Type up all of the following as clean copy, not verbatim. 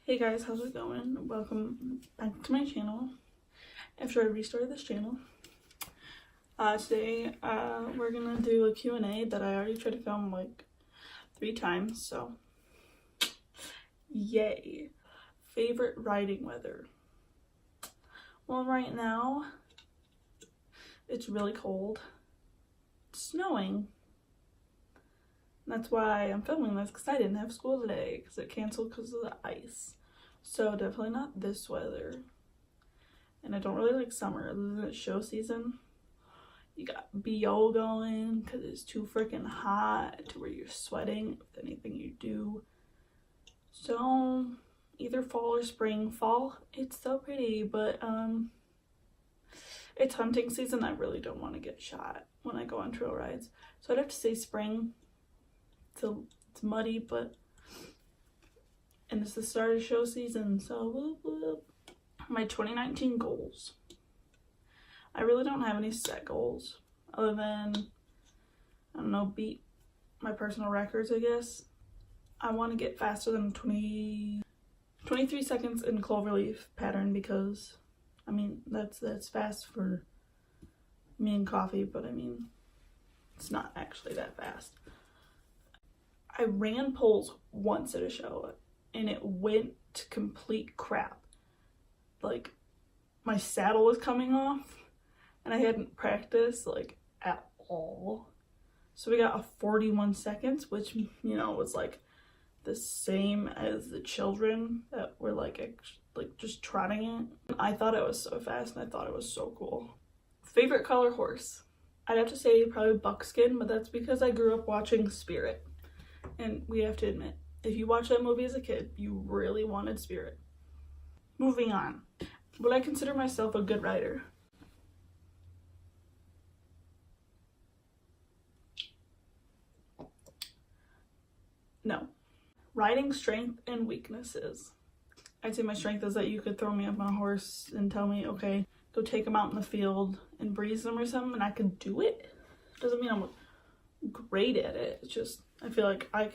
Hey guys, how's it going? Welcome back to my channel. After I restarted this channel, today we're gonna do a Q&A that I already tried to film like 3 times, so yay. Favorite riding weather? Well, right now it's really cold. It's snowing. That's why I'm filming this, because I didn't have school today because it canceled because of the ice. So definitely not this weather. And I don't really like summer. Other than show season, you got BO going because it's too freaking hot to where you're sweating with anything you do. So either fall or spring. Fall, it's so pretty, but it's hunting season. I really don't want to get shot when I go on trail rides. So I'd have to say spring. It's muddy, and it's the start of show season, so whoop, whoop. My 2019 goals. I really don't have any set goals other than, I don't know, beat my personal records, I guess. I want to get faster than 23 seconds in cloverleaf pattern because, I mean, that's fast for me and coffee, but I mean, it's not actually that fast. I ran poles once at a show and it went to complete crap. Like, my saddle was coming off and I hadn't practiced like at all. So we got a 41 seconds, which, you know, was like the same as the children that were like just trotting it. I thought it was so fast and I thought it was so cool. Favorite color horse? I'd have to say probably buckskin, but that's because I grew up watching Spirit. And we have to admit, if you watched that movie as a kid, you really wanted Spirit. Moving on. Would I consider myself a good rider? No. Riding strength and weaknesses. I'd say my strength is that you could throw me up on a horse and tell me, okay, go take them out in the field and breeze them or something, and I could do it. Doesn't mean I'm great at it. It's just, I feel like I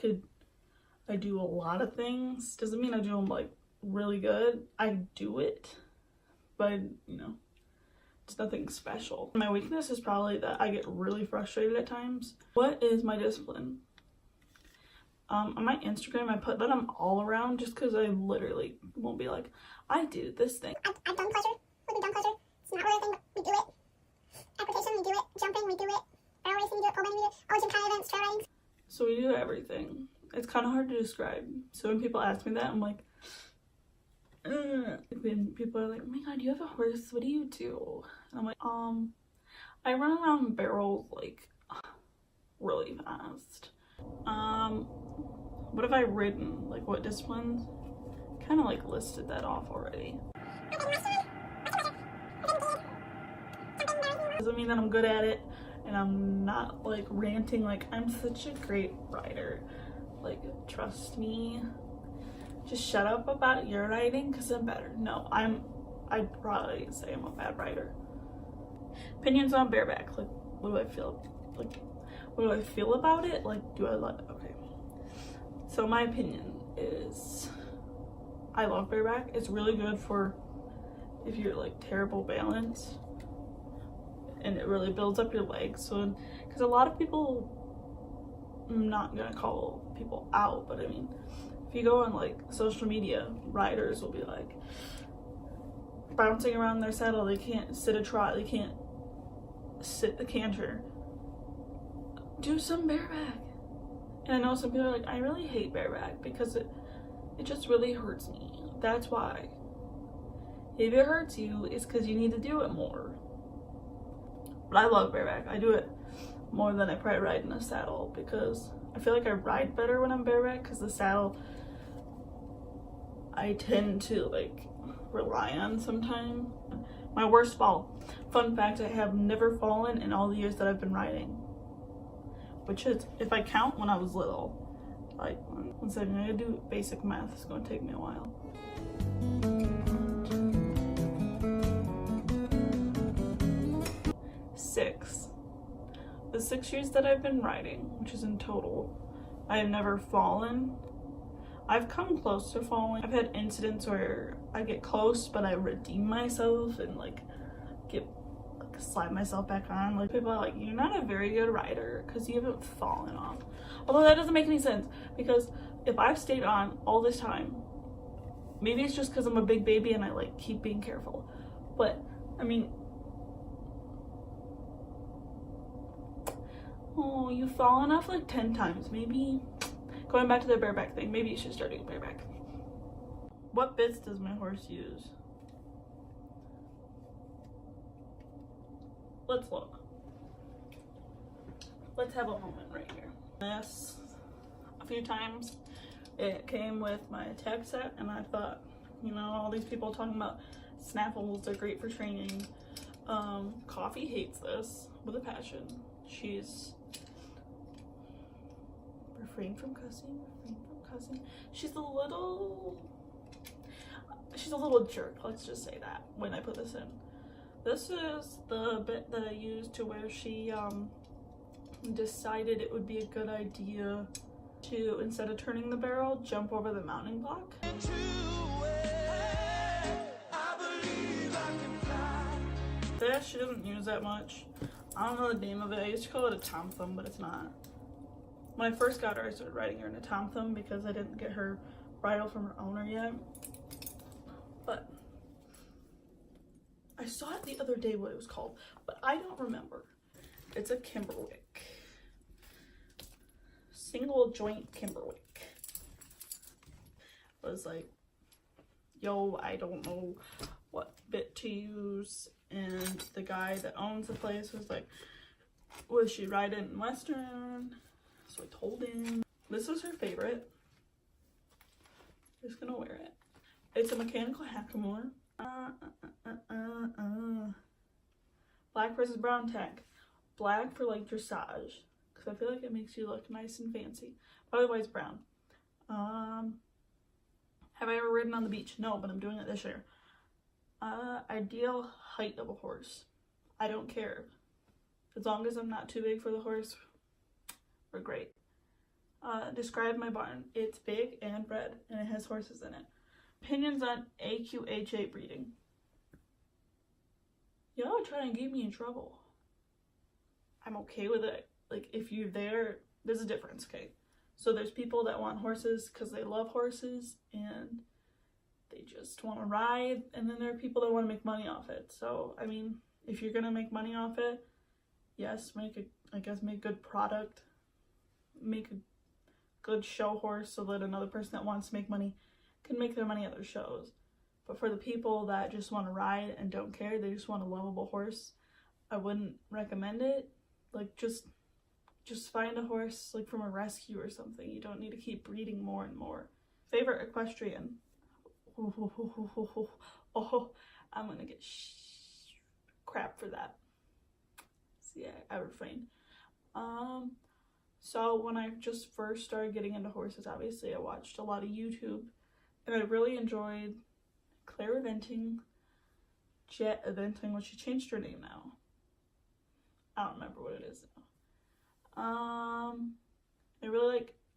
do a lot of things. Doesn't mean I do them like really good. I do it, but you know, it's nothing special. My weakness is probably that I get really frustrated at times. What is my discipline? On my Instagram, I put that I'm all around just because I literally won't be like, I do this thing. I've done pleasure. We do done pleasure. It's not really a thing, but we do it. Equitation, we do it. Jumping, we do it. Barrel racing, we do it. Pole bending, we do it. All gym kind of events, trail riding. So we do everything. It's kind of hard to describe. So when people ask me that, I'm like, when people are like, oh my god, you have a horse, what do you do? And I'm like, I run around barrels like really fast. What have I ridden? Like what disciplines? Kind of like listed that off already. Doesn't mean that I'm good at it and I'm not like ranting like I'm such a great rider. Like, trust me. Just shut up about your riding because I'm better. No, I'd probably say I'm a bad rider. Opinions on bareback. Like, what do I feel? Like, what do I feel about it? Like, do I love it? Okay. So my opinion is I love bareback. It's really good for if you're like terrible balance. And it really builds up your legs. So, because a lot of people, I'm not gonna call people out, but I mean, if you go on like social media, riders will be like bouncing around their saddle. They can't sit a trot. They can't sit the canter. Do some bareback. And I know some people are like, I really hate bareback because it just really hurts me. That's why. If it hurts you, it's because you need to do it more. But I love bareback. I do it more than I probably ride in a saddle because I feel like I ride better when I'm bareback because the saddle I tend to like rely on sometimes. My worst fall. Fun fact, I have never fallen in all the years that I've been riding. Which is, if I count when I was little. Like, one second, I gotta do basic math. It's gonna take me a while. The 6 years that I've been riding, which is in total, I have never fallen. I've come close to falling. I've had incidents where I get close, but I redeem myself and like slide myself back on. Like people are like, you're not a very good rider because you haven't fallen off. Although that doesn't make any sense, because if I've stayed on all this time, maybe it's just because I'm a big baby and I like keep being careful. But I mean, oh, you've fallen off like 10 times. Maybe going back to the bareback thing, maybe you should start doing bareback. What bits does my horse use? Let's look. Let's have a moment right here. This a few times. It came with my attack set, and I thought, you know, all these people talking about snaffles are great for training. Coffee hates this with a passion. She's refrain from cussing. She's a little jerk, let's just say that, when I put this in. This is the bit that I used to where she decided it would be a good idea to, instead of turning the barrel, jump over the mounting block. That she doesn't use that much. I don't know the name of it. I used to call it a tom thumb, but it's not. When I first got her, I started riding her in a tom thumb because I didn't get her bridle from her owner yet. But I saw it the other day what it was called, but I don't remember. It's a Kimberwick. Single joint Kimberwick. I was like, yo, I don't know what bit to use. And the guy that owns the place was like, was she riding in Western? So I told him. This is her favorite. Just gonna wear it. It's a mechanical hackamore. Black versus brown tag. Black for like dressage, because I feel like it makes you look nice and fancy. But otherwise brown. Have I ever ridden on the beach? No, but I'm doing it this year. Ideal height of a horse. I don't care. As long as I'm not too big for the horse, we're great. Describe my barn. It's big and bred, and it has horses in it. Opinions on AQHA breeding. Y'all are trying to get me in trouble. I'm okay with it. Like, if you're there, there's a difference, okay? So there's people that want horses because they love horses and they just want to ride, and then there are people that want to make money off it. So, I mean, if you're gonna make money off it, yes, make good product, make a good show horse so that another person that wants to make money can make their money at their shows. But for the people that just want to ride and don't care, they just want a lovable horse, I wouldn't recommend it. Like, just find a horse like from a rescue or something. You don't need to keep breeding more and more. Favorite equestrian. Oh, I'm gonna get crap for that. So yeah, I refrain. So when I just first started getting into horses, obviously I watched a lot of YouTube, and I really enjoyed Claire eventing, Jet eventing, well, she changed her name now. I don't remember what it is now.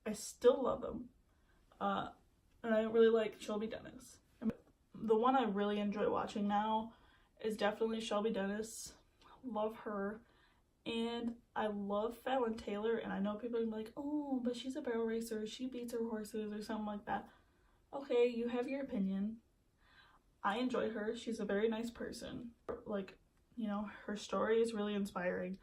I still love them. And I really like Shelby Dennis. The one I really enjoy watching now is definitely Shelby Dennis. Love her. And I love Fallon Taylor, and I know people are like, oh, but she's a barrel racer, she beats her horses or something like that. Okay, you have your opinion. I enjoy her. She's a very nice person. Like, you know, her story is really inspiring.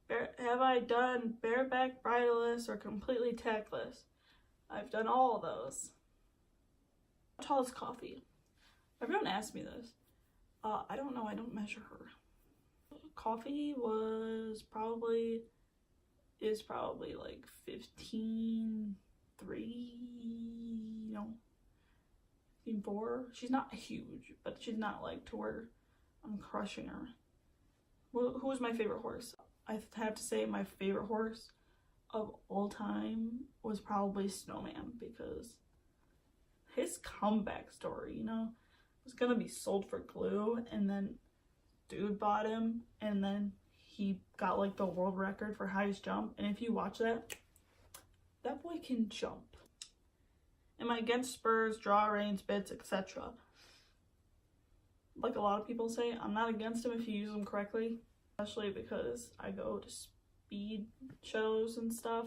Have I done bareback, bridleless, or completely tackless? I've done all of those. How tall is Coffee? Everyone asks me this. I don't know. I don't measure her. Coffee is probably like 15.3, you know, 15.4. She's not huge, but she's not like to where I'm crushing her. Well, who was my favorite horse? I have to say my favorite horse of all time was probably Snowman, because his comeback story, you know, was gonna be sold for glue, and then dude bought him, and then he got like the world record for highest jump. And if you watch that, that boy can jump. Am I against spurs, draw reins, bits, etc.? Like a lot of people say, I'm not against them if you use them correctly, especially because I go to speed shows and stuff.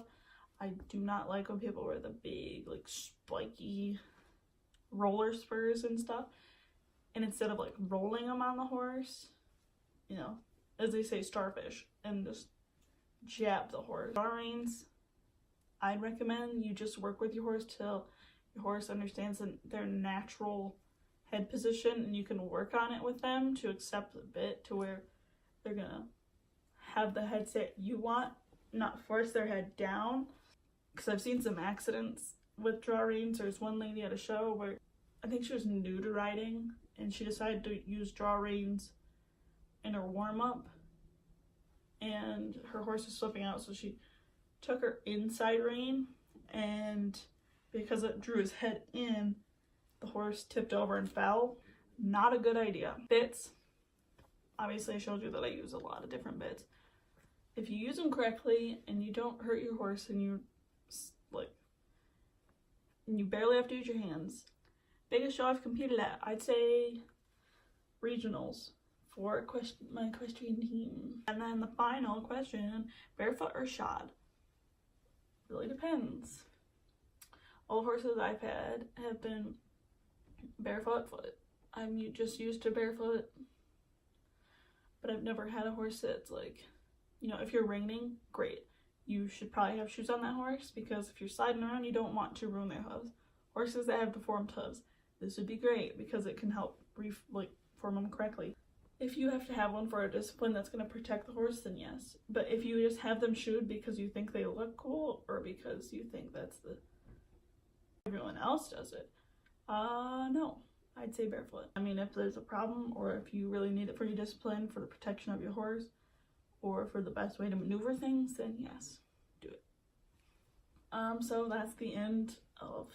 I do not like when people wear the big, like, spiky roller spurs and stuff. And instead of, like, rolling them on the horse, you know, as they say, starfish, and just jab the horse. Draw reins, I'd recommend you just work with your horse till your horse understands their natural head position, and you can work on it with them to accept the bit to where they're gonna have the head set you want, not force their head down. Because I've seen some accidents with draw reins. There's one lady at a show where I think she was new to riding and she decided to use draw reins in her warm-up and her horse was slipping out, so she took her inside rein, and because it drew his head in, the horse tipped over and fell. Not a good idea. Bits, obviously I showed you that I use a lot of different bits. If you use them correctly and you don't hurt your horse and you barely have to use your hands. Biggest show I've competed at, I'd say regionals for my equestrian team. And then the final question, barefoot or shod? Really depends. All the horses I've had have been barefoot foot. I'm just used to barefoot, but I've never had a horse that's like, you know, if you're reining, great. You should probably have shoes on that horse, because if you're sliding around, you don't want to ruin their hooves. Horses that have deformed hooves, this would be great because it can help form them correctly. If you have to have one for a discipline that's going to protect the horse, then yes. But if you just have them shoed because you think they look cool, or because you think that's everyone else does it, no, I'd say barefoot. I mean, if there's a problem, or if you really need it for your discipline, for the protection of your horse, or for the best way to maneuver things, then yes, do it. So that's the end of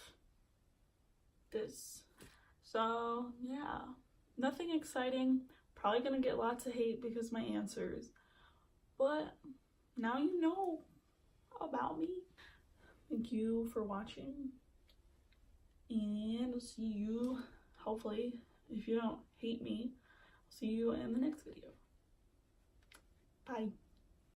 this. So yeah, nothing exciting. Probably gonna get lots of hate because of my answers, but now you know about me. Thank you for watching, and I'll see you, hopefully, if you don't hate me, I'll see you in the next video. Bye.